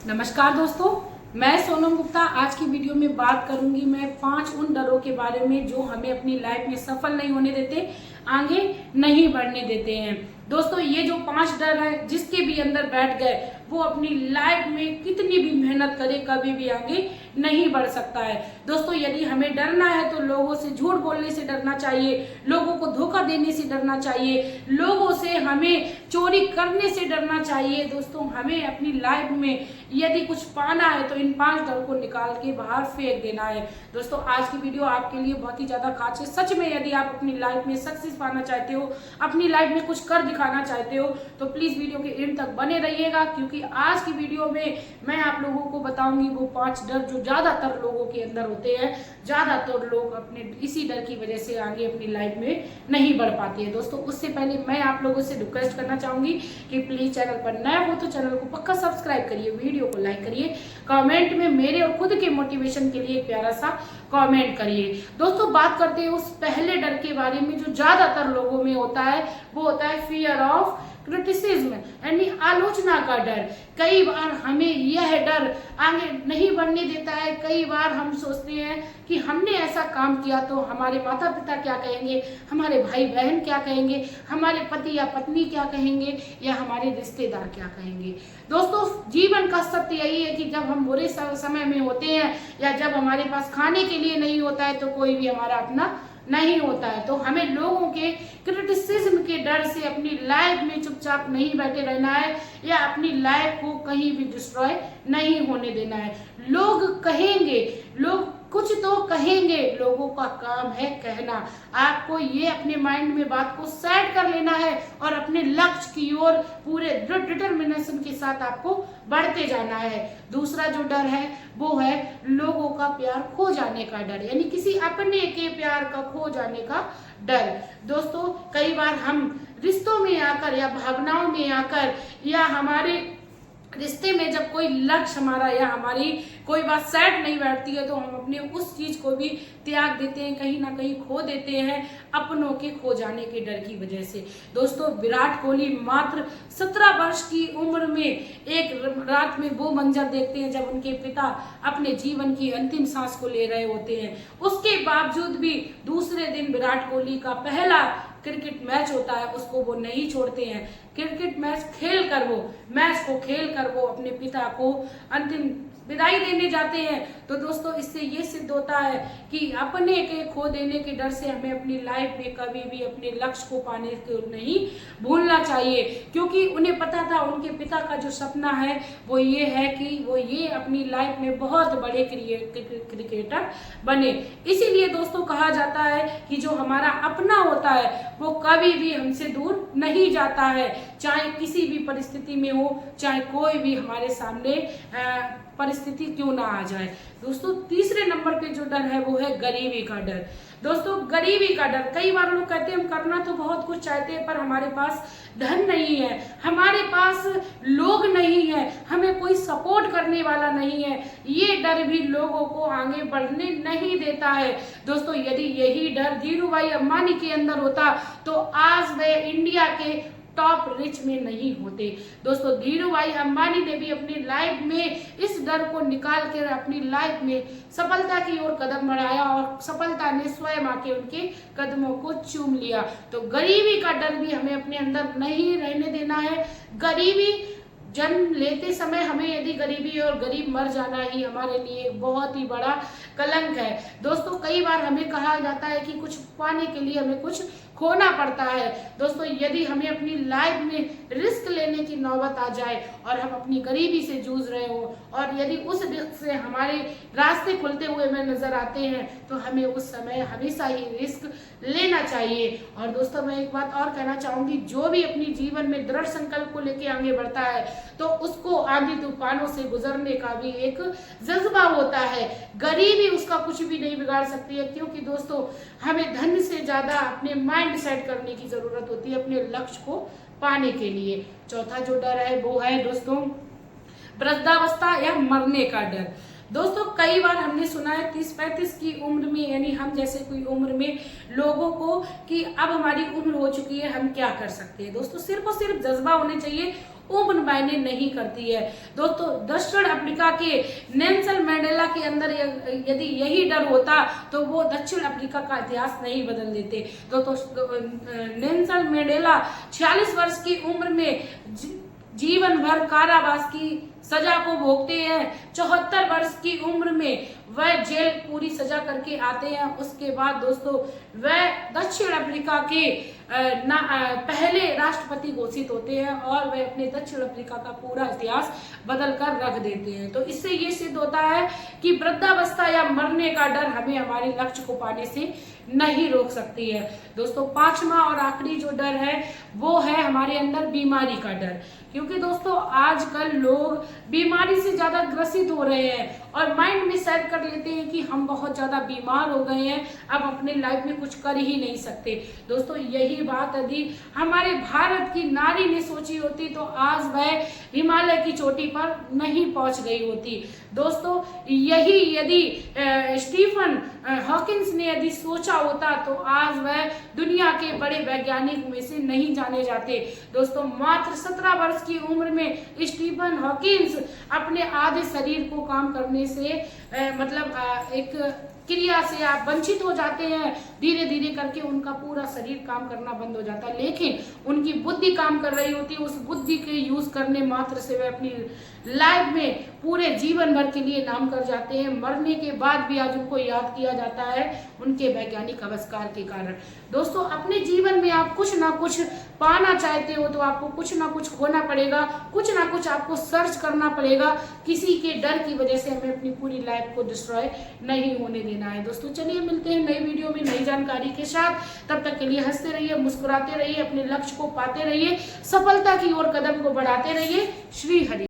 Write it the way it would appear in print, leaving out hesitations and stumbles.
नमस्कार दोस्तों, मैं सोनम गुप्ता। आज की वीडियो में बात करूंगी मैं 5 उन डरों के बारे में जो हमें अपनी लाइफ में सफल नहीं होने देते, आगे नहीं बढ़ने देते हैं। दोस्तों, ये जो 5 डर है जिसके भी अंदर बैठ गए वो अपनी लाइफ में कितनी भी मेहनत करे कभी भी आगे नहीं बढ़ सकता है। दोस्तों, यदि हमें डरना है तो लोगों से झूठ बोलने से डरना चाहिए, लोगों को धोखा देने से डरना चाहिए, लोगों से हमें चोरी करने से डरना चाहिए। दोस्तों, हमें अपनी लाइफ में यदि कुछ पाना है तो इन 5 डर को निकाल के बाहर फेंक देना है। दोस्तों, आज की वीडियो आपके लिए बहुत ही ज्यादा खास है। सच में यदि आप अपनी लाइफ में सक्सेस पाना चाहते हो, अपनी लाइफ में कुछ कर दिखाना चाहते हो तो प्लीज वीडियो के एंड तक बने रहिएगा, क्योंकि आज की वीडियो में मैं आप लोगों को बताऊंगी वो 5 डर जो ज्यादातर लोगों के अंदर होते हैं। ज्यादातर लोग अपने इसी डर की वजह से आगे अपनी लाइफ में नहीं बढ़ पाते हैं। दोस्तों, उससे पहले मैं आप लोगों से रिक्वेस्ट करना चाहूंगी कि प्लीज चैनल पर नया हो तो चैनल को पक्का सब्सक्राइब करिए, वीडियो को लाइक करिए, कमेंट में मेरे और खुद के मोटिवेशन के लिए एक प्यारा सा कमेंट करिए। दोस्तों, बात करते हैं उस पहले डर के बारे में जो ज्यादातर लोगों में होता है, वो होता है फियर ऑफ क्रिटिसिज्म, यानी आलोचना का डर। कई बार हमें यह डर आगे नहीं बढ़ने देता है। कई बार हम सोचते हैं कि हमने ऐसा काम किया तो हमारे माता पिता क्या कहेंगे, हमारे भाई बहन क्या कहेंगे, हमारे पति या पत्नी क्या कहेंगे, या हमारे रिश्तेदार क्या कहेंगे। दोस्तों, जीवन का सत्य यही है कि जब हम बुरे समय में होते हैं या जब हमारे पास खाने के लिए नहीं होता है तो कोई भी हमारा अपना नहीं होता है। तो हमें लोगों के क्रिटिसिज्म के डर से अपनी लाइफ में चुपचाप नहीं बैठे रहना है या अपनी लाइफ को कहीं भी डिस्ट्रॉय नहीं होने देना है। लोग कहेंगे, लोग कुछ तो कहेंगे, लोगों का काम है कहना। आपको ये अपने माइंड में बात को सेट कर लेना है और अपने लक्ष्य की ओर पूरे दृढ़ डिटर्मिनेशन के साथ आपको बढ़ते जाना है। दूसरा जो डर है वो है लोगों का प्यार खो जाने का डर, यानी किसी अपने के प्यार का खो जाने का डर। दोस्तों, कई बार हम रिश्तों में आकर या भावनाओं में आकर या हमारे रिश्ते में जब कोई लक्ष्य हमारा या हमारी कोई बात सेट नहीं बैठती है तो हम अपने उस चीज को भी त्याग देते हैं, कहीं ना कहीं खो देते हैं अपनों के खो जाने के डर की वजह से। दोस्तों, विराट कोहली मात्र 17 वर्ष की उम्र में एक रात में वो मंजर देखते हैं जब उनके पिता अपने जीवन की अंतिम सांस को ले रहे होते हैं। उसके बावजूद भी दूसरे दिन विराट कोहली का पहला क्रिकेट मैच होता है, उसको वो नहीं छोड़ते हैं। क्रिकेट मैच खेल कर वो अपने पिता को अंतिम विदाई देने जाते हैं। तो दोस्तों, इससे ये सिद्ध होता है कि अपने के खो देने के डर से हमें अपनी लाइफ में कभी भी अपने लक्ष्य को पाने को नहीं भूलना चाहिए, क्योंकि उन्हें पता था उनके पिता का जो सपना है वो ये है कि वो ये अपनी लाइफ में बहुत बड़े क्रिकेटर बने। इसीलिए दोस्तों, कहा जाता है कि जो हमारा अपना होता है वो कभी भी हमसे दूर नहीं जाता है, चाहे किसी भी परिस्थिति में हो, चाहे कोई भी हमारे सामने परिस्थिति क्यों ना आ जाए। दोस्तों, तीसरे नंबर पे जो डर है वो है गरीबी का डर। दोस्तों, गरीबी का डर, कई बार लोग कहते हैं हम करना तो बहुत कुछ चाहते हैं पर हमारे पास धन नहीं है, हमारे पास लोग नहीं है, हमें कोई सपोर्ट करने वाला नहीं है। ये डर भी लोगों को आगे बढ़ने नहीं देता है। दोस्तों, यदि यही डर धीरू भाई अंबानी के अंदर होता तो आज वे इंडिया के टॉप रिच में नहीं होते। दोस्तों, धीरू भाई अंबानी ने भी अपनी लाइफ में इस डर को निकाल कर अपनी लाइफ में सफलता की ओर कदम बढ़ाया और सफलता ने स्वयं आके उनके कदमों को चूम लिया। तो गरीबी का डर भी हमें अपने अंदर नहीं रहने देना है। गरीबी, जन्म लेते समय हमें यदि गरीबी है और गरीब मर जाना ही हमारे लिए बहुत ही बड़ा कलंक है। दोस्तों, कई बार हमें कहा जाता है कि कुछ पाने के लिए हमें कुछ खोना पड़ता है। दोस्तों, यदि हमें अपनी लाइफ में रिस्क लेने की नौबत आ जाए और हम अपनी गरीबी से जूझ रहे हो और यदि उस रिस्क से हमारे रास्ते खुलते हुए हमें नजर आते हैं तो हमें उस समय हमेशा ही रिस्क लेना चाहिए। और दोस्तों, मैं एक बात और कहना चाहूंगी, जो भी अपनी जीवन में दृढ़ संकल्प को लेकर आगे बढ़ता है तो उसको आंधी तूफानों से गुजरने का भी एक जज्बा होता है। गरीबी उसका कुछ भी नहीं बिगाड़ सकती है, क्योंकि दोस्तों, हमें धन से ज्यादा अपने माइंड सेट करने की जरूरत होती है अपने लक्ष्य को पाने के लिए। चौथा जो डर है वो है दोस्तों वृद्धावस्था या मरने का डर। दोस्तों कई बार हमने सुना है 30-35 की उम्र में, यानी हम जैसे कोई उम्र में लोगों को कि अब हमारी उम्र हो चुकी है, हम क्या कर सकते हैं। दोस्तों सिर्फ और सिर्फ जज्बा होने चाहिए, उम्र मायने नहीं करती है। दोस्तों दक्षिण अफ्रीका के नेल्सन मंडेला के अंदर यदि यही डर होता तो वो दक्षिण अफ्रीका का इतिहास नहीं बदल देते। दोस्तों नेल्सन मंडेला 46 वर्ष की उम्र में जीवन भर कारावास की सजा को भोगते हैं। 74 वर्ष की उम्र में वह जेल पूरी सजा करके आते हैं। उसके बाद दोस्तों वह दक्षिण अफ्रीका के पहले राष्ट्रपति घोषित होते हैं और वह अपने दक्षिण अफ्रीका का पूरा इतिहास बदल कर रख देते हैं। तो इससे ये सिद्ध होता है कि वृद्धावस्था या मरने का डर हमें हमारे लक्ष्य को पाने से नहीं रोक सकती है। दोस्तों पांचवा और आखिरी जो डर है वो है हमारे अंदर बीमारी का डर, क्योंकि दोस्तों आजकल लोग बीमारी से ज्यादा ग्रसित हो रहे हैं और माइंड में सेट कर लेते हैं कि हम बहुत ज्यादा बीमार हो गए हैं, अब अपने लाइफ में कुछ कर ही नहीं सकते। दोस्तों यही बात यदि हमारे भारत की नारी ने सोची होती तो आज वह हिमालय की चोटी पर नहीं पहुंच गई होती। दोस्तों यही यदि स्टीफन हॉकिंस ने यदि सोचा होता तो आज वह दुनिया के बड़े वैज्ञानिक में से नहीं जाने जाते। दोस्तों मात्र 17 वर्ष की उम्र में स्टीफन हॉकिंस अपने आधे शरीर को काम करने से एक क्रिया से आप वंचित हो जाते हैं। धीरे धीरे करके उनका पूरा शरीर काम करना बंद हो जाता है, लेकिन उनकी बुद्धि काम कर रही होती है। उस बुद्धि के यूज करने मात्र से वे अपनी लाइफ में पूरे जीवन भर के लिए नाम कर जाते हैं। मरने के बाद भी आज उनको याद किया जाता है उनके वैज्ञानिक आविष्कार के कारण। दोस्तों अपने जीवन में आप कुछ ना कुछ पाना चाहते हो तो आपको कुछ ना कुछ खोना पड़ेगा, कुछ ना कुछ आपको सर्च करना पड़ेगा। किसी के डर की वजह से हमें अपनी पूरी लाइफ को डिस्ट्रॉय नहीं होने देना है। दोस्तों चलिए मिलते हैं नई वीडियो में नई जानकारी के साथ। तब तक के लिए हंसते रहिए, मुस्कुराते रहिए, अपने लक्ष्य को पाते रहिए, सफलता की ओर कदम को बढ़ाते रहिए। श्री हरि।